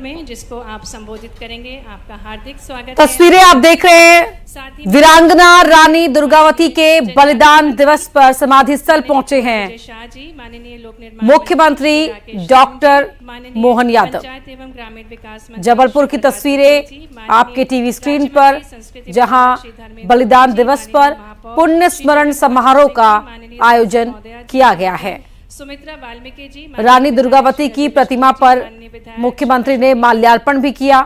में जिसको आप संबोधित करेंगे। आपका हार्दिक स्वागत। तस्वीरें आप देख रहे हैं, वीरांगना रानी दुर्गावती के बलिदान दिवस पर समाधि स्थल पहुंचे हैं मुख्यमंत्री डॉक्टर मोहन यादव। एवं ग्रामीण विकास जबलपुर की तस्वीरें आपके टीवी स्क्रीन पर, जहां बलिदान दिवस पर पुण्य स्मरण समारोह का आयोजन किया गया है। सुमित्रा वाल्मीकि जी, रानी दुर्गावती की प्रतिमा पर मुख्यमंत्री ने माल्यार्पण भी किया।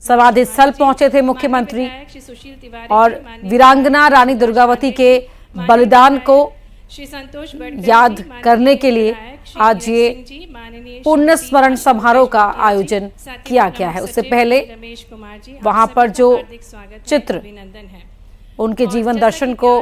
समाधि स्थल पहुंचे थे मुख्यमंत्री और वीरांगना रानी दुर्गावती के बलिदान को याद करने के लिए आज ये पुण्य स्मरण समारोह का आयोजन किया गया है। उससे पहले वहां पर जो चित्र उनके जीवन दर्शन को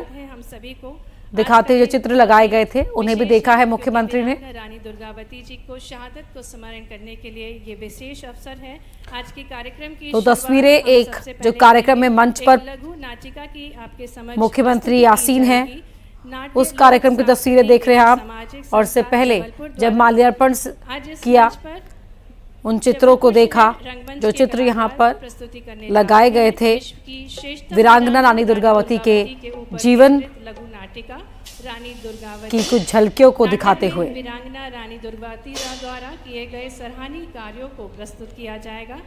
दिखाते हुए चित्र लगाए गए थे, उन्हें भी देखा है मुख्यमंत्री ने। रानी दुर्गावती जी को शहादत को स्मरण करने के लिए ये विशेष अवसर है। आज के कार्यक्रम की तो तस्वीरें एक जो कार्यक्रम में मंच पर लघु नाटिका की आपके समझ मुख्यमंत्री आसीन हैं, उस कार्यक्रम की तस्वीरें देख रहे हैं आप। और से पहले जब माल्यार्पण किया, उन चित्रों को देखा जो चित्र यहाँ पर लगाए गए थे वीरांगना रानी दुर्गावती के जीवन रानी दुर्गावती की कुछ झलकियों को दिखाते हुए वीरांगना रानी दुर्गावती द्वारा किए गए सराहनीय कार्यों को प्रस्तुत किया जाएगा।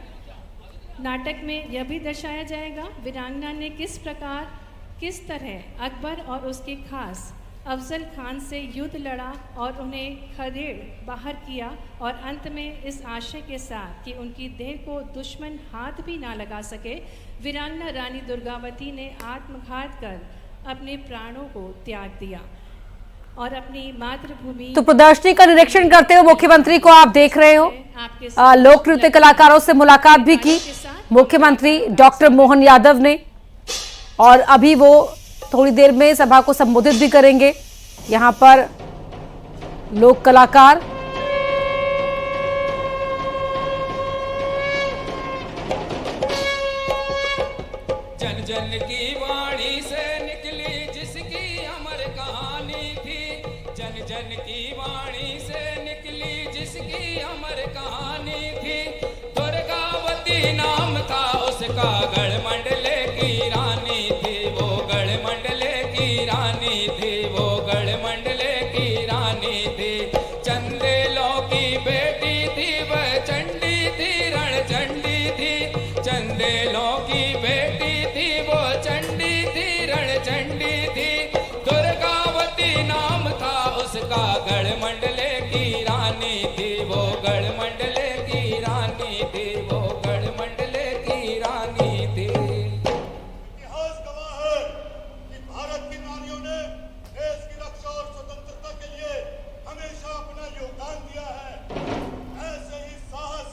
नाटक में यह भी दर्शाया जाएगा वीरांगना ने किस तरह अकबर और उसके खास अफजल खान से युद्ध लड़ा और उन्हें खदेड़ बाहर किया, और अंत में इस आशय के साथ कि उनकी देह को दुश्मन हाथ भी ना लगा सके, वीरांगना रानी दुर्गावती ने आत्मघात कर अपने प्राणों को त्याग दिया और अपनी मातृभूमि। तो प्रदर्शनी का निरीक्षण करते हुए मुख्यमंत्री को आप देख रहे हो। लोक नृत्य कलाकारों से मुलाकात भी की मुख्यमंत्री डॉक्टर मोहन यादव ने, और अभी वो थोड़ी देर में सभा को संबोधित भी करेंगे। यहाँ पर लोक कलाकार जन जन की वाणी से निकली जिसकी अमर कहानी थी, जन जन की वाणी से निकली जिसकी अमर कहानी थी। दुर्गावती नाम था उसका, गढ़ मंडले की रानी थी वो, गढ़ मंडले की रानी थी वो, गढ़ मंडले की रानी थी। चंदेलों की बेटी थी वह, चंडी थी रण चंडी थी। चंदेलों की बेटी थी वो, चंडी थी रण चंडी थी। दुर्गावती नाम था उसका, गढ़ मंडले की रानी थी वो, गढ़ मंडले की रानी थी वो, गढ़ मंडले की रानी थी। इतिहास गवाह है कि भारत की नारियों ने देश की रक्षा और स्वतंत्रता के लिए हमेशा अपना योगदान दिया है। ऐसे ही साहस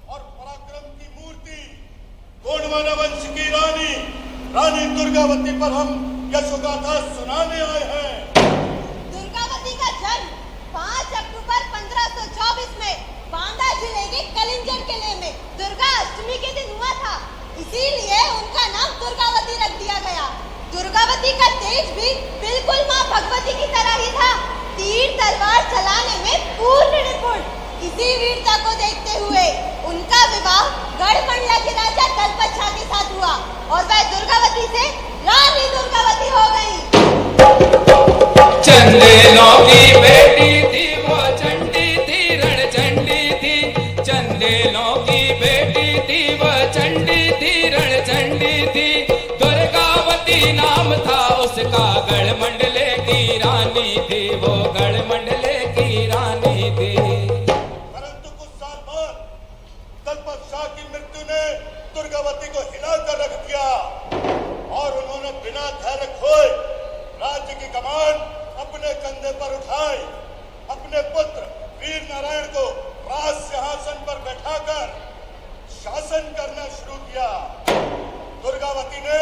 और पराक्रम की मूर्ति गोंडवाना वंश की रानी रानी दुर्गावती पर हम यशोगाथा सुनाने आए हैं। दुर्गावती का जन्म 5 अक्टूबर 1524 में बांदा जिले के कलिंजर किले में दुर्गा अष्टमी के दिन हुआ था। इसीलिए उनका नाम दुर्गावती रख दिया गया। दुर्गावती का तेज भी बिल्कुल माँ भगवती की तरह ही था, तीर तलवार चलाने में पूर्ण निपुण। इसी वीरता को देखते हुए उनका विवाह गढ़मंडला के राजा दलपत शाह के साथ हुआ और वह दुर्गावती से रानी दुर्गावती हो गई। चंदेलों की बेटी थी वो, चंडी थी रण चंडी थी। चंदेलों की बेटी थी वो, चंडी थी रण चंडी थी। दुर्गावती नाम था उसका, गढ़ मंडले की रानी थी वो, गढ़ मंडले की रानी थी। परंतु कुछ साल बाद दलपत शाह की मृत्यु ने दुर्गावती को हिलाकर रख दिया और उन्होंने बिना धैर्य खोए राज्य की कमान अपने कंधे पर उठाई। अपने पुत्र वीर नारायण को राज सिंहासन पर बैठाकर शासन करना शुरू किया। दुर्गावती ने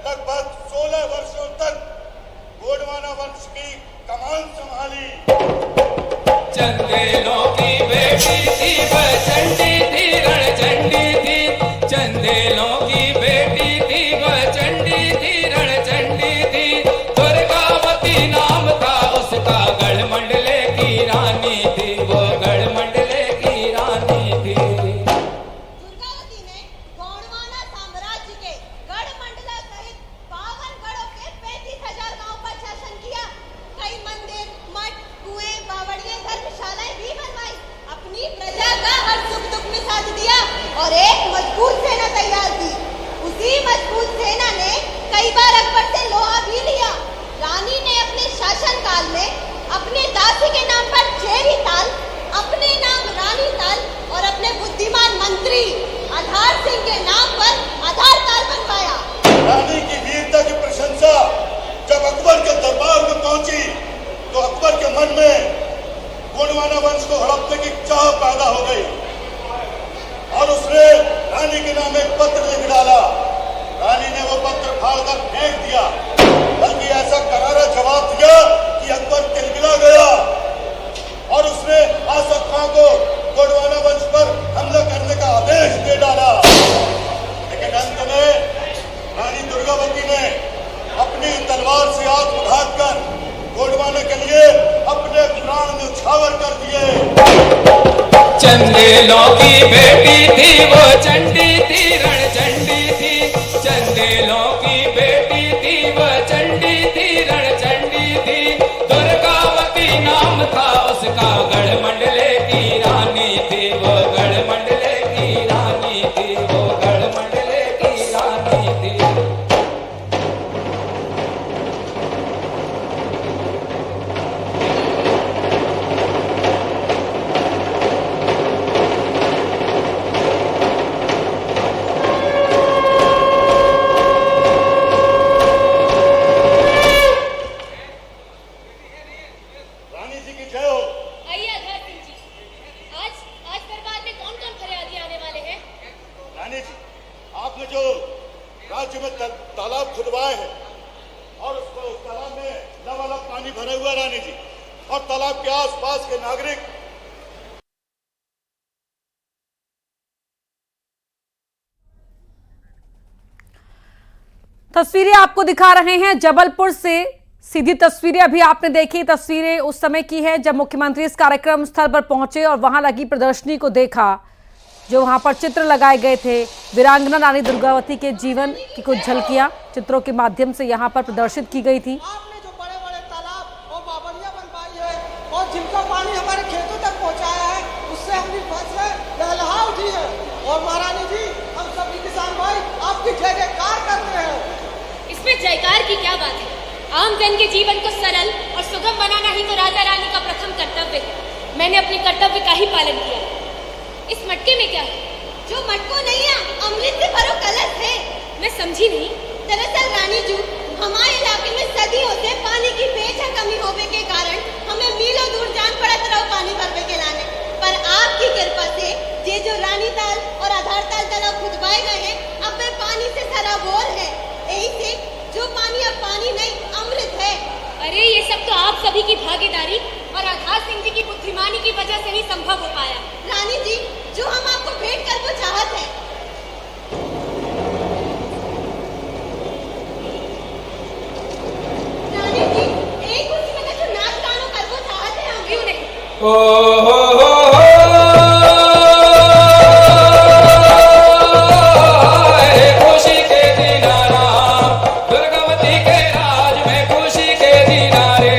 लगभग 16 वर्षों तक गोंडवाना वंश की कमान संभाली। और एक मजबूत सेना तैयार की। उसी मजबूत सेना ने कई बार अकबर से लोहा भी लिया। रानी ने अपने शासनकाल में अपने दासी के नाम पर चेरी ताल, अपने नाम रानी ताल और अपने बुद्धिमान मंत्री आधार सिंह के नाम पर आधार ताल बनवाया। रानी की वीरता की प्रशंसा जब अकबर के दरबार में पहुंची तो अकबर के मन में गोंडवाना वंश को हड़पने की चाह पैदा हो गई और उसने रानी के नाम एक पत्र लिख डाला। रानी ने वो पत्र फाड़कर फेंक दिया, बल्कि ऐसा करारा जवाब दिया कि अकबर तिलमिला गया और उसने आसफ खां को गोंडवाना वंश पर हमला करने का आदेश दे डाला। लेकिन अंत में रानी दुर्गावती ने अपनी तलवार से आत्मघात कर गोंडवाना के लिए अपने प्राण न्यौछावर कर दिए। चंदेलों की बेटी थी वो चंडी थी, रणचंडी थी। चंदेलों की बेटी थी वो चंडी थी, रणचंडी थी। दुर्गावती नाम था उसका, गढ़मंडले की रानी थी वो, गढ़मंडले की रानी थी वो, गढ़मंडले की रानी थी। रानी जी की जय हो। आइए आधार सिंह जी, आज दरबार में कौन कौन फरियादी आने वाले हैं? रानी जी, आपने जो राज्य में तालाब खुदवाए हैं और उस तालाब में लबालब पानी भरा हुआ रानी जी, और तालाब के आसपास के नागरिक तस्वीरें आपको दिखा रहे हैं जबलपुर से। सीधी तस्वीरें अभी आपने देखी, तस्वीरें उस समय की है जब मुख्यमंत्री इस कार्यक्रम स्थल पर पहुंचे और वहां लगी प्रदर्शनी को देखा, जो वहां पर चित्र लगाए गए थे। वीरांगना रानी दुर्गावती के जीवन की कुछ झलकियां चित्रों के माध्यम से यहां पर प्रदर्शित की गई थी। आपने जो बड़े बड़े तालाब और बावड़ियां बनवाई है और जिनका पानी हमारे खेतों तक पहुंचाया है, उससे अपनी फसलें लहलहा उठी है। और महारानी जी, हम सभी किसान भाई आपकी जय जयकार करते हैं। इसमें जयकार की क्या बात है? आम जन के जीवन को सरल और सुगम बनाना ही तो राजा रानी का प्रथम कर्तव्य है। मैंने अपने कर्तव्य का ही पालन किया। इस मटके में क्या है? जो मटको नहीं है, अमृत से भरो कलश है। मैं समझी नहीं। दरअसल रानी जी, हमारे इलाके में सदियों से पानी की बेचा कमी होने के कारण हमें मीलों दूर जान पड़त रहो पानी भरने के लाने। पर आपकी कृपा से ये जो रानी ताल और आधार ताल तालाब खुदवाए गए हैं, अब वे पानी से सराबोर है। यही से जो पानी अब पानी नहीं, अमृत है। अरे ये सब तो आप सभी की भागीदारी और आधार सिंह जी की बुद्धिमानी की वजह से ही संभव हो पाया। रानी जी, जो हम आपको भेंट कर वो चाहत है। रानी जी, एक उसी में जो नाच गानों कर वो चाहत है हम। क्यों नहीं? ओ हो खुशी के दिनारा, दुर्गावती के राज में खुशी के दिनारे।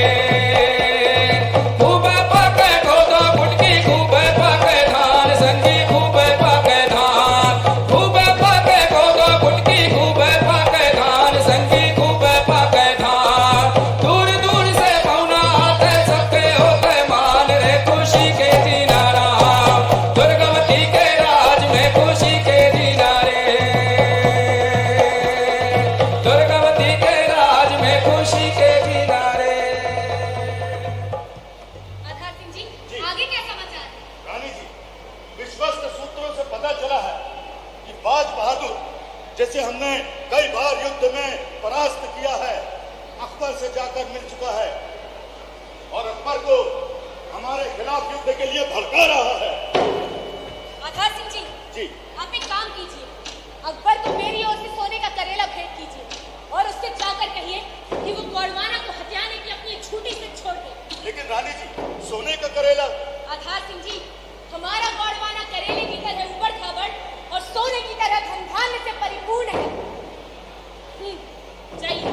खूब पके खोदा गुटकी, खूब पके धान संगी, खूब पके धान। खूब पके खोदा गुटकी, खूब पके धान संगी, खूब पके धान। दूर दूर से पौना आते सबके होते मान रे, खुशी के दिनारा, दुर्गावती के राज में खुशी के दिनारे। दुर्गावती के राज में खुशी के दिनारे। आधार सिंह जी, आगे क्या समाचार है? रानी जी, विश्वस्त सूत्रों से पता चला है कि बाज बहादुर, जैसे हमने कई बार युद्ध में परास्त किया है, अकबर से जाकर मिल चुका है और अकबर को हमारे खिलाफ युद्ध के लिए भड़का रहा है। आधार सिंह जी, जी, आप एक काम कीजिए, अकबर को मेरी ओर से सोने का करेला भेंट कीजिए और उससे जाकर कहिए कि वो गोंडवाना को हथियाने की अपनी छूटी से छोड़ दे। लेकिन रानी जी, सोने का करेला। आधार सिंह जी, हमारा गोंडवाना करेले की तरह उबड़ खाबड़ और सोने की तरह धन-धान्य से परिपूर्ण है। जाइए।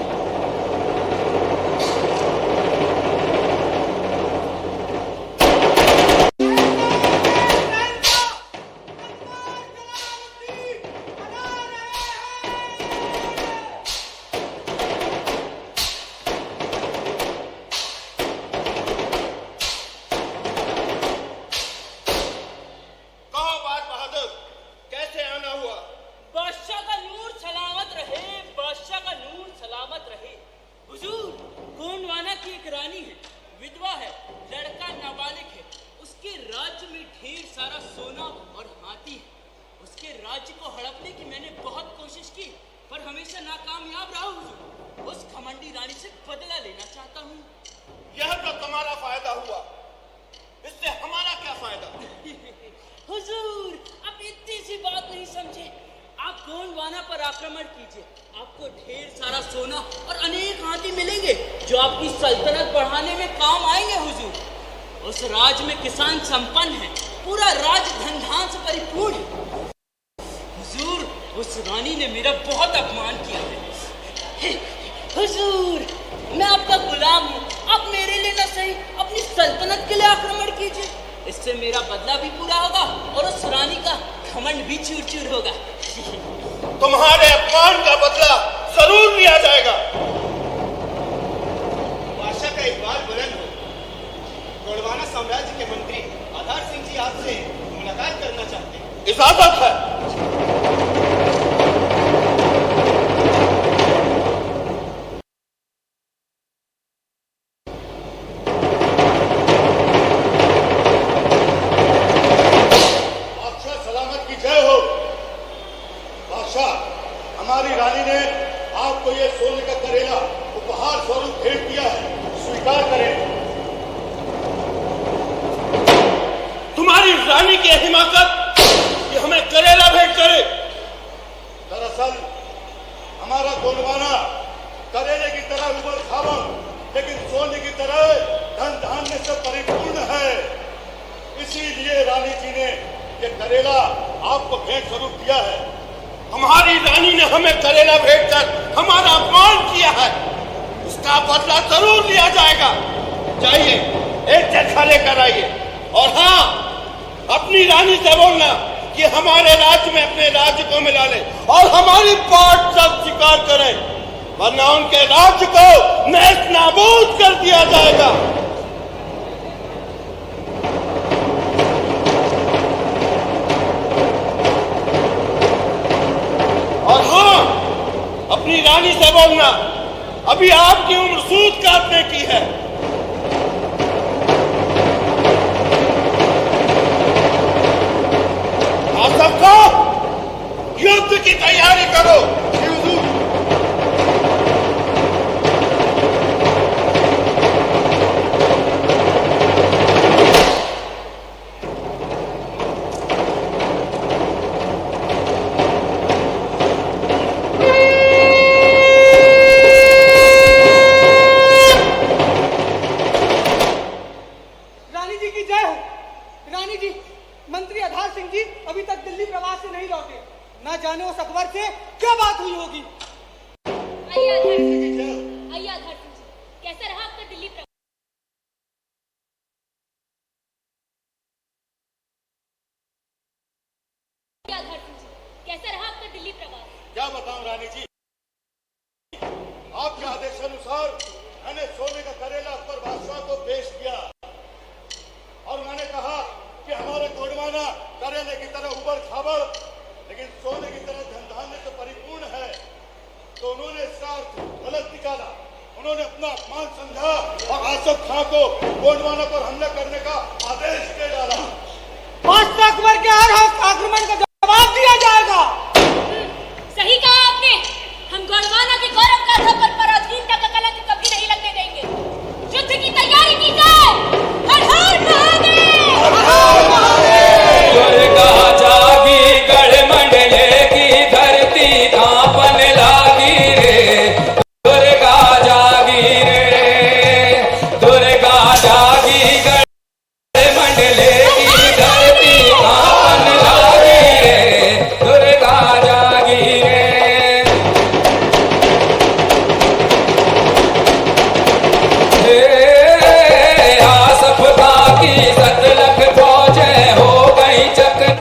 ढेर सारा सोना और हाथी है। उसके राज्य को हड़पने की मैंने बहुत कोशिश की, पर हमेशा नाकामयाब रहा हूँ। उस घमंडी रानी से बदला लेना चाहता हूँ। यह तो तुम्हारा फायदा हुआ, इससे हमारा क्या फायदा? हुजूर, आप इतनी सी बात नहीं समझे। आप गोंडवाना पर आक्रमण कीजिए, आपको ढेर सारा सोना और अनेक हाथी मिलेंगे जो आपकी सल्तनत बढ़ाने में काम आएंगे। हुजूर, उस राज में किसान संपन्न है, पूरा राज धन धान से परिपूर्ण है। हुजूर, उस रानी ने मेरा बहुत अपमान किया है। हुजूर, मैं आपका गुलाम हूँ, आप मेरे लिए न सही अपनी सल्तनत के लिए आक्रमण कीजिए। इससे मेरा बदला भी पूरा होगा और उस रानी का घमंड भी चूर चूर होगा। तुम्हारे अपमान का बदला जरूर लिया जाएगा। बादशाह का इकबाल बुलंद हो। गोंडवाना साम्राज्य के मंत्री आधार सिंह जी आपसे मुलाकात करना चाहते हैं। इजाजत है। हमारी रानी ने आपको ये सोने का करेला उपहार स्वरूप भेंट किया है, स्वीकार करें। तुम्हारी रानी की हिमाकत ये हमें करेला भेंट करे। दरअसल हमारा गोंडवाना करेले की तरह उबड़ खाबड़ लेकिन सोने की तरह धन धान्य से परिपूर्ण है। इसीलिए रानी जी ने ये करेला आपको भेंट स्वरूप दिया है। हमारी रानी ने हमें करेला भेंट कर हमारा अपमान किया है, उसका बदला जरूर लिया जाएगा। जाइए, एक चरखा लेकर आइए और हाँ, अपनी रानी से बोलना कि हमारे राज्य में अपने राज्य को मिला ले और हमारी बात सब स्वीकार करें, वरना उनके राज्य को नेस्त नाबूद कर दिया जाएगा। और हाँ, अपनी रानी से बोलना अभी आपकी उम्र सूद काटने की है। आप सबको युद्ध की तैयारी करो। मंत्री आधार सिंह जी अभी तक दिल्ली प्रवास से नहीं लौटे। ना जाने उस अकबर से क्या बात हुई होगी। आइए आधार सिंह जी, आइए आधार सिंह जी, कैसा रहा आपका दिल्ली प्रवास? आधार सिंह जी, कैसा रहा आपका दिल्ली प्रवास? क्या बताऊं रानी जी, आपके आदेशानुसार मैंने सोने का करेला अकबर बादशाह को पेश किया और मैंने कहा कि हमारे गोंडवाना करेले की तरह उबड़ खाबड़ लेकिन सोने की तरह धन धान्य से परिपूर्ण है। तो उन्होंने इसका अर्थ गलत निकाला। उन्होंने अपना अपमान समझा और आसफ खां को गोंडवाना पर हमला करने का आदेश दे डाला। बादशाह अकबर के हर आक्रमण का जवाब दिया जाएगा। सही कहा आपने। हम गोंडवाना के गौरव गाथा पर पराधीनता का कलंक कभी नहीं लगने देंगे। युद्ध की तैयारी की जाए। हर हर महादेव। दुर्गा जागी गढ़ मंडले की धरती कांपन लागी रे। दुर्गा जागी रे, दुर्गा जागी गढ़ मंडले की धरती कांपन लागी रे। दुर्गा जागी रे। आसफ खां की सतलख फौजें हो गई चकना।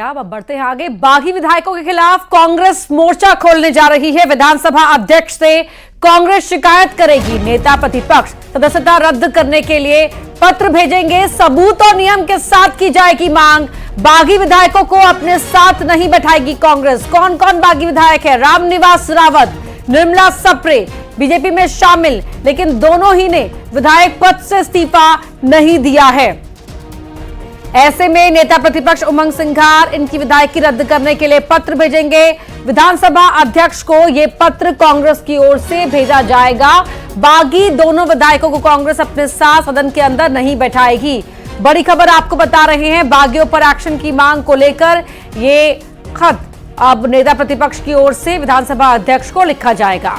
अब बढ़ते हैं आगे। बागी विधायकों के खिलाफ कांग्रेस मोर्चा खोलने जा रही है। विधानसभा अध्यक्ष से कांग्रेस शिकायत करेगी। नेता प्रतिपक्ष सदस्यता रद्द करने के लिए पत्र भेजेंगे। सबूत और नियम के साथ की जाएगी मांग। बागी विधायकों को अपने साथ नहीं बैठाएगी कांग्रेस। कौन कौन बागी विधायक है? रामनिवास रावत, निर्मला सप्रे, बीजेपी में शामिल, लेकिन दोनों ही ने विधायक पद से इस्तीफा नहीं दिया है। ऐसे में नेता प्रतिपक्ष उमंग सिंघार इनकी विधायकी रद्द करने के लिए पत्र भेजेंगे। विधानसभा अध्यक्ष को यह पत्र कांग्रेस की ओर से भेजा जाएगा। बागी दोनों विधायकों को कांग्रेस अपने साथ सदन के अंदर नहीं बैठाएगी। बड़ी खबर आपको बता रहे हैं, बागियों पर एक्शन की मांग को लेकर ये खत अब नेता प्रतिपक्ष की ओर से विधानसभा अध्यक्ष को लिखा जाएगा।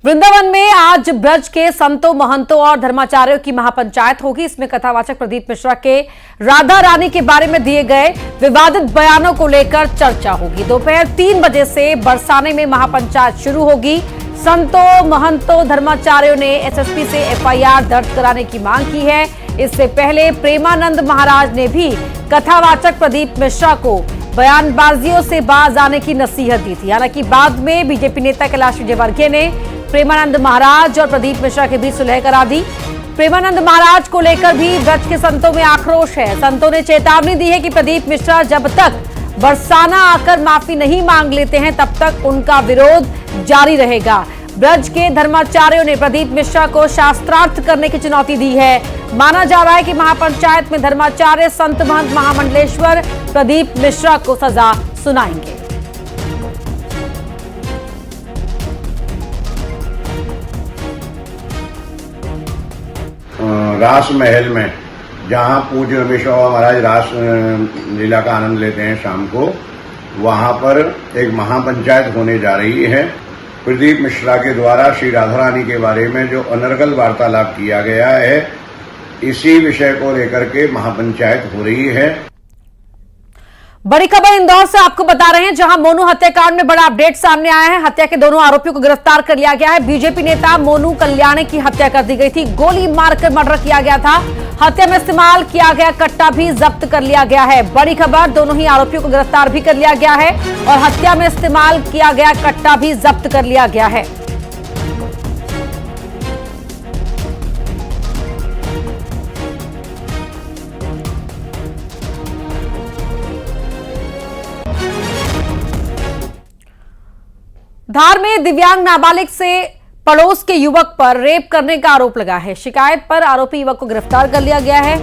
वृंदावन में आज ब्रज के संतों, महंतों और धर्माचार्यों की महापंचायत होगी। इसमें कथावाचक प्रदीप मिश्रा के राधा रानी के बारे में दिए गए विवादित बयानों को लेकर चर्चा होगी। दोपहर 3 बजे से बरसाने में महापंचायत शुरू होगी। संतों, महंतों, धर्माचार्यों ने एसएसपी से एफआईआर दर्ज कराने की मांग की है। इससे पहले प्रेमानंद महाराज ने भी कथावाचक प्रदीप मिश्रा को बयानबाजियों से बाज आने की नसीहत दी थी। हालांकि बाद में बीजेपी नेता कैलाश विजयवर्गीय ने प्रेमानंद महाराज और प्रदीप मिश्रा के बीच सुलह करा दी। प्रेमानंद महाराज को लेकर भी ब्रज के संतों में आक्रोश है। संतों ने चेतावनी दी है कि प्रदीप मिश्रा जब तक बरसाना आकर माफी नहीं मांग लेते हैं तब तक उनका विरोध जारी रहेगा। ब्रज के धर्माचार्यों ने प्रदीप मिश्रा को शास्त्रार्थ करने की चुनौती दी है। माना जा रहा है कि महापंचायत में धर्माचार्य संत महंत महामंडलेश्वर प्रदीप मिश्रा को सजा सुनाएंगे। रास महल में जहाँ पूज्य रमेश बाबा महाराज रास लीला का आनंद लेते हैं शाम को, वहाँ पर एक महापंचायत होने जा रही है। प्रदीप मिश्रा के द्वारा श्री राधा रानी के बारे में जो अनर्गल वार्तालाप किया गया है, इसी विषय को लेकर के महापंचायत हो रही है। बड़ी खबर इंदौर से आपको बता रहे हैं, जहां मोनू हत्याकांड में बड़ा अपडेट सामने आया है। हत्या के दोनों आरोपियों को गिरफ्तार कर लिया गया है। बीजेपी नेता मोनू कल्याणी की हत्या कर दी गई थी। गोली मारकर मर्डर किया गया था। हत्या में इस्तेमाल किया गया कट्टा भी जब्त कर लिया गया है। बड़ी खबर, दोनों ही आरोपियों को गिरफ्तार भी कर लिया गया है और हत्या में इस्तेमाल किया गया कट्टा भी जब्त कर लिया गया है। धार में दिव्यांग नाबालिग से पड़ोस के युवक पर रेप करने का आरोप लगा है। शिकायत पर आरोपी युवक को गिरफ्तार कर लिया गया है।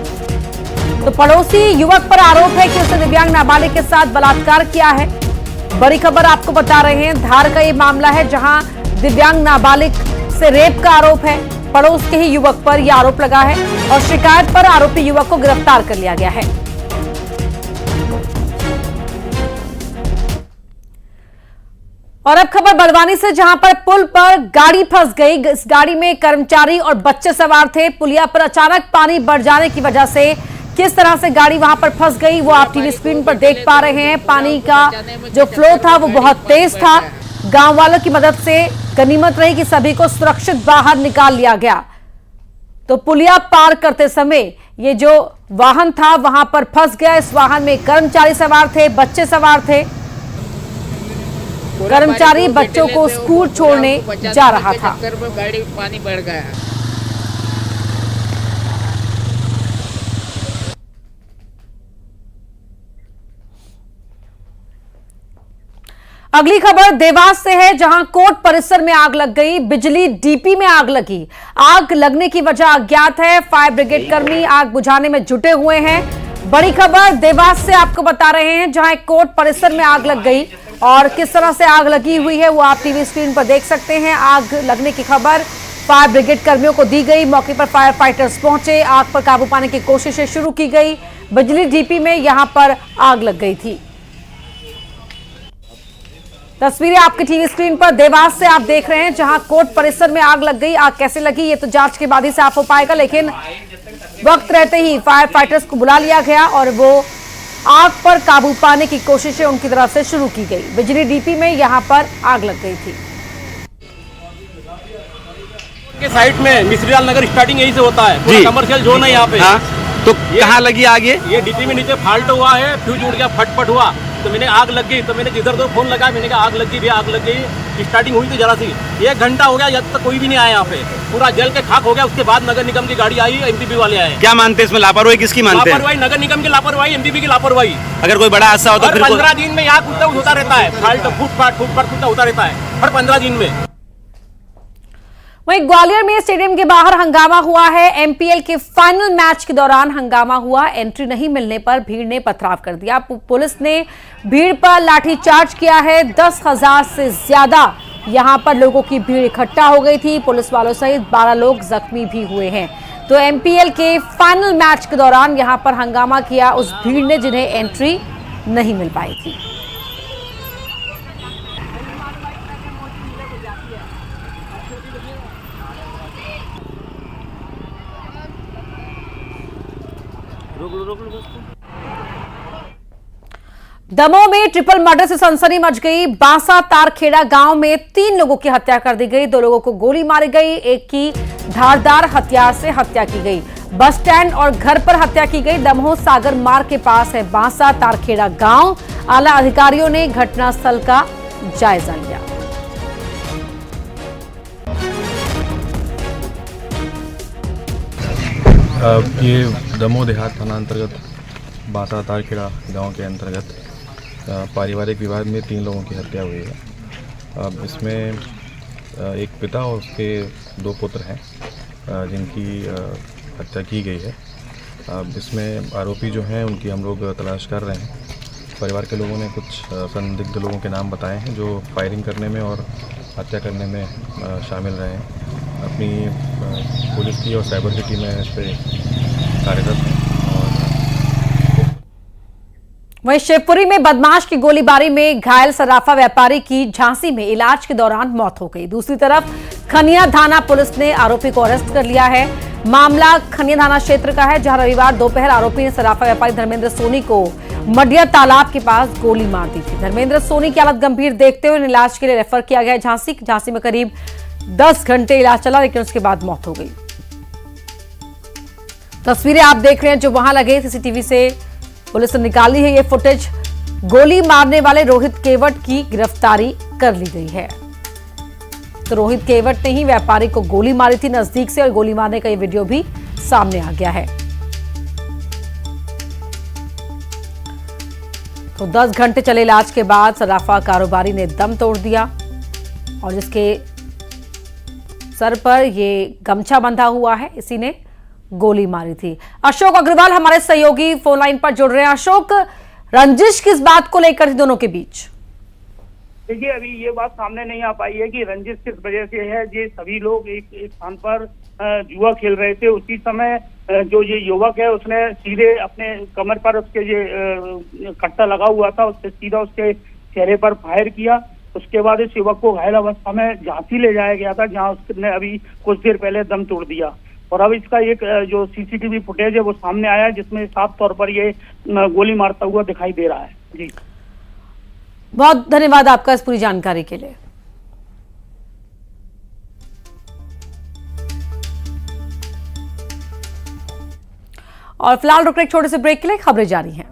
तो पड़ोसी युवक पर आरोप है कि उसने दिव्यांग नाबालिग के साथ बलात्कार किया है। बड़ी खबर आपको बता रहे हैं, धार का ये मामला है जहां दिव्यांग नाबालिग से रेप का आरोप है। पड़ोस के ही युवक पर यह आरोप लगा है और शिकायत पर आरोपी युवक को गिरफ्तार कर लिया गया है। और अब खबर बड़वानी से, जहां पर पुल पर गाड़ी फंस गई। इस गाड़ी में कर्मचारी और बच्चे सवार थे। पुलिया पर अचानक पानी बढ़ जाने की वजह से किस तरह से गाड़ी वहां पर फंस गई वो आप टीवी स्क्रीन पर देख पा रहे हैं। पानी का जो फ्लो था वो बहुत तेज था। गांव वालों की मदद से गनीमत रही कि सभी को सुरक्षित बाहर निकाल लिया गया। तो पुलिया पार करते समय ये जो वाहन था वहां पर फंस गया। इस वाहन में कर्मचारी सवार थे, बच्चे सवार थे। कर्मचारी बच्चों को स्कूल छोड़ने जा रहा था। गाड़ी पानी बढ़ गया। अगली खबर देवास से है, जहां कोर्ट परिसर में आग लग गई। बिजली डीपी में आग लगी। आग लगने की वजह अज्ञात है। फायर ब्रिगेड कर्मी आग बुझाने में जुटे हुए हैं। बड़ी खबर देवास से आपको बता रहे हैं, जहां एक कोर्ट परिसर में आग लग गई और किस तरह से आग लगी हुई है वो आप टीवी स्क्रीन पर देख सकते हैं। आग लगने की खबर फायर ब्रिगेड कर्मियों को दी गई। मौके पर फायर फाइटर्स पहुंचे। आग पर काबू पाने की कोशिशें शुरू की गई। बिजली डीपी में यहां पर आग लग गई थी। तस्वीरें आपकी टीवी स्क्रीन पर देवास से आप देख रहे हैं, जहां कोर्ट परिसर में आग लग गई। आग कैसे लगी ये तो जांच के बाद ही साफ हो पाएगा, लेकिन वक्त रहते ही फायर फाइटर्स को बुला लिया गया और वो आग पर काबू पाने की कोशिशें उनकी तरफ से शुरू की गई। बिजली डीपी में यहां पर आग लग गई थी। के साइड में मिश्रीलाल नगर स्टार्टिंग यही से होता है। पूरा कमर्शियल जोन है यहाँ पे। हाँ, तो कहाँ लगी आग? ये डीपी में नीचे फाल्ट हुआ है, फ्यूज उड़ गया, फटफट हुआ तो मैंने आग लग गई, तो मैंने जिधर तो फोन लगा, मैंने कहा आग लग गई भैया, आग लग गई। स्टार्टिंग हुई थी जरा सी, 1 घंटा हो गया, जब तक कोई भी नहीं आया यहाँ पे, पूरा जल के खाक हो गया। उसके बाद नगर निगम की गाड़ी आई, एमपीपी वाले आए। क्या मानते हैं इसमें, लापरवाही किसकी मानते हैं? लापरवाही नगर निगम की लापरवाही, एमपीपी की लापरवाही। अगर कोई बड़ा हादसा होता है 15 दिन में यहाँ कुछ होता रहता है, फाल्ट फूटपाट होता रहता है हर 15 दिन में। वहीं ग्वालियर में स्टेडियम के बाहर हंगामा हुआ है। एमपीएल के फाइनल मैच के दौरान हंगामा हुआ। एंट्री नहीं मिलने पर भीड़ ने पथराव कर दिया। पुलिस ने भीड़ पर लाठीचार्ज किया है। 10,000 से ज्यादा यहां पर लोगों की भीड़ इकट्ठा हो गई थी। पुलिस वालों सहित 12 लोग जख्मी भी हुए हैं। तो एमपीएल के फाइनल मैच के दौरान यहां पर हंगामा किया उस भीड़ ने जिन्हें एंट्री नहीं मिल पाई थी। दमोह में ट्रिपल मर्डर से सनसनी मच गई। बांसा तारखेड़ा गांव में 3 लोगों की हत्या कर दी गई। 2 लोगों को गोली मारी गई, एक की धारदार हथियार से हत्या की गई। बस स्टैंड और घर पर हत्या की गई। दमोह सागर मार्ग के पास है बांसा तारखेड़ा गांव। आला अधिकारियों ने घटनास्थल का जायजा लिया। ये दमोह देहात थाना अंतर्गत बांसा तारखेड़ा गांव के अंतर्गत पारिवारिक विवाद में 3 लोगों की हत्या हुई है। इसमें एक पिता और उसके 2 पुत्र हैं जिनकी हत्या की गई है। इसमें आरोपी जो हैं उनकी हम लोग तलाश कर रहे हैं। परिवार के लोगों ने कुछ संदिग्ध लोगों के नाम बताए हैं जो फायरिंग करने में और हत्या करने में शामिल रहे हैं। अपनी पुलिस की और साइबर की टीमें इस पर कार्यरत हैं। वहीं शिवपुरी में बदमाश की गोलीबारी में घायल सराफा व्यापारी की झांसी में इलाज के दौरान मौत हो गई। दूसरी तरफ खनिया थाना पुलिस ने आरोपी को अरेस्ट कर लिया है। मामला खनिया थाना क्षेत्र का है, जहां रविवार दोपहर आरोपी ने सराफा व्यापारी धर्मेंद्र सोनी को मडिया तालाब के पास गोली मार दी थी। धर्मेंद्र सोनी की हालत गंभीर देखते हुए इलाज के लिए रेफर किया गया है झांसी में करीब 10 घंटे इलाज चला, लेकिन उसके बाद मौत हो गई। तस्वीरें आप देख रहे हैं जो वहां लगे सीसीटीवी से पुलिस ने निकाली है ये फुटेज। गोली मारने वाले रोहित केवट की गिरफ्तारी कर ली गई है। तो रोहित केवट ने ही व्यापारी को गोली मारी थी नजदीक से और गोली मारने का ये वीडियो भी सामने आ गया है। तो 10 घंटे चले इलाज के बाद सराफा कारोबारी ने दम तोड़ दिया और जिसके सर पर ये गमछा बंधा हुआ है इसी ने गोली मारी थी। अशोक अग्रवाल हमारे सहयोगी फोन लाइन पर जुड़ रहे हैं। अशोक, रंजिश किस बात को लेकर थी दोनों के बीच? देखिए, अभी ये बात सामने नहीं आ पाई है कि रंजिश किस वजह से है। ये सभी लोग एक स्थान पर जुआ खेल रहे थे। उसी समय जो ये युवक है उसने सीधे अपने कमर पर उसके ये कट्टा लगा हुआ था, उससे सीधा उसके चेहरे पर फायर किया। उसके बाद इस युवक को घायल अवस्था में झांसी ले जाया गया था, जहां उसने अभी कुछ देर पहले दम तोड़ दिया। और अब इसका एक जो सीसीटीवी फुटेज है वो सामने आया है, जिसमें साफ तौर पर ये गोली मारता हुआ दिखाई दे रहा है। जी, बहुत धन्यवाद आपका इस पूरी जानकारी के लिए। और फिलहाल रुक रहे एक छोटे से ब्रेक के लिए, खबरें जारी हैं।